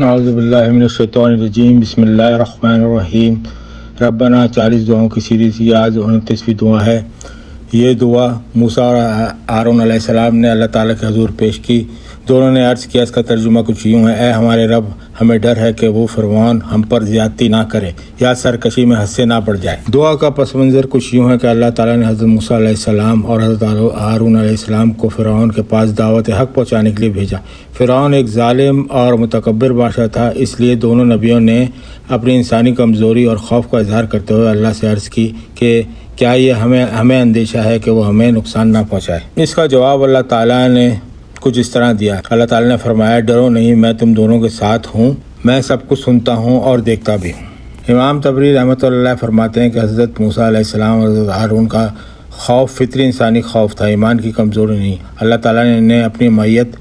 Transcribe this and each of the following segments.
اعوذ باللہ من الشیطان الرجیم، بسم اللہ الرحمن الرحیم۔ ربنا 40 دعاؤں کی سیریز یہ آج 29ویں دعا ہے۔ یہ دعا موسیٰ اور ہارون علیہ السلام نے اللہ تعالیٰ کے حضور پیش کی۔ دونوں نے عرض کیا، اس کا ترجمہ کچھ یوں ہے: اے ہمارے رب، ہمیں ڈر ہے کہ وہ فرعون ہم پر زیادتی نہ کرے یا سرکشی میں حد سے نہ بڑھ جائے۔ دعا کا پس منظر کچھ یوں ہے کہ اللہ تعالیٰ نے حضرت موسیٰ علیہ السلام اور حضرت ہارون علیہ السلام کو فرعون کے پاس دعوت حق پہنچانے کے لیے بھیجا۔ فرعون ایک ظالم اور متکبر بادشاہ تھا، اس لیے دونوں نبیوں نے اپنی انسانی کمزوری اور خوف کا اظہار کرتے ہوئے اللہ سے عرض کی کہ کیا یہ ہمیں اندیشہ ہے کہ وہ ہمیں نقصان نہ پہنچائے۔ اس کا جواب اللہ تعالیٰ نے کچھ اس طرح دیا۔ اللہ تعالیٰ نے فرمایا، ڈرو نہیں، میں تم دونوں کے ساتھ ہوں، میں سب کچھ سنتا ہوں اور دیکھتا بھی ہوں۔ امام طبری رحمۃ اللہ فرماتے ہیں کہ حضرت موسیٰ علیہ السلام اور حضرت ہارون کا خوف فطری انسانی خوف تھا، ایمان کی کمزوری نہیں۔ اللہ تعالیٰ نے انہیں اپنی معیت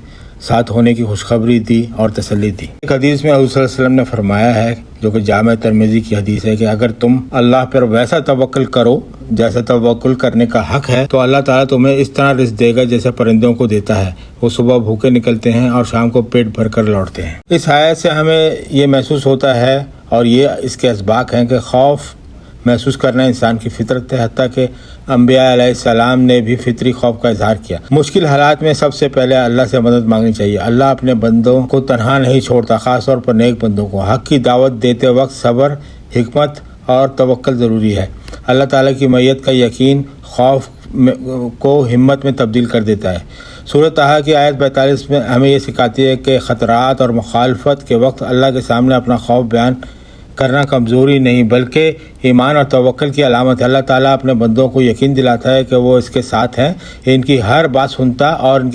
ساتھ ہونے کی خوشخبری دی اور تسلی دی۔ ایک حدیث میں حضور صلی اللہ علیہ وسلم نے فرمایا ہے، جو کہ جامع ترمذی کی حدیث ہے، کہ اگر تم اللہ پر ویسا توکل کرو جیسا توکل کرنے کا حق ہے تو اللہ تعالیٰ تمہیں اس طرح رزق دے گا جیسے پرندوں کو دیتا ہے۔ وہ صبح بھوکے نکلتے ہیں اور شام کو پیٹ بھر کر لوٹتے ہیں۔ اس آیت سے ہمیں یہ محسوس ہوتا ہے، اور یہ اس کے اسباق ہیں، کہ خوف محسوس کرنا انسان کی فطرت ہے، حتیٰ کہ انبیاء علیہ السلام نے بھی فطری خوف کا اظہار کیا۔ مشکل حالات میں سب سے پہلے اللہ سے مدد مانگنی چاہیے۔ اللہ اپنے بندوں کو تنہا نہیں چھوڑتا، خاص طور پر نیک بندوں کو۔ حق کی دعوت دیتے وقت صبر، حکمت اور توکل ضروری ہے۔ اللہ تعالیٰ کی معیت کا یقین خوف کو ہمت میں تبدیل کر دیتا ہے۔ سورۃ طٰہٰ کی آیت 42 میں ہمیں یہ سکھاتی ہے کہ خطرات اور مخالفت کے وقت اللہ کے سامنے اپنا خوف بیان کرنا کمزوری نہیں بلکہ ایمان اور توکل کی علامت ہے۔ اللہ تعالیٰ اپنے بندوں کو یقین دلاتا ہے کہ وہ اس کے ساتھ ہیں، ان کی ہر بات سنتا اور ان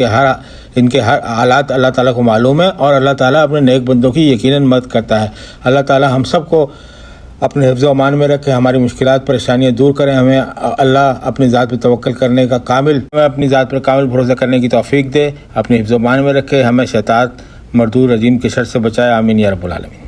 کے ہر حالات اللہ تعالیٰ کو معلوم ہے، اور اللہ تعالیٰ اپنے نیک بندوں کی یقیناً مدد کرتا ہے۔ اللہ تعالیٰ ہم سب کو اپنے حفظ و امان میں رکھے، ہماری مشکلات پریشانیاں دور کریں، ہمیں اللہ اپنی ذات پہ توکل کرنے کا اپنی ذات پر کامل بھروسہ کرنے کی توفیق دے، اپنے حفظ و امان میں رکھے، ہمیں شیطان مردود رجیم کے شر سے بچائے، آمین یا رب العالمین۔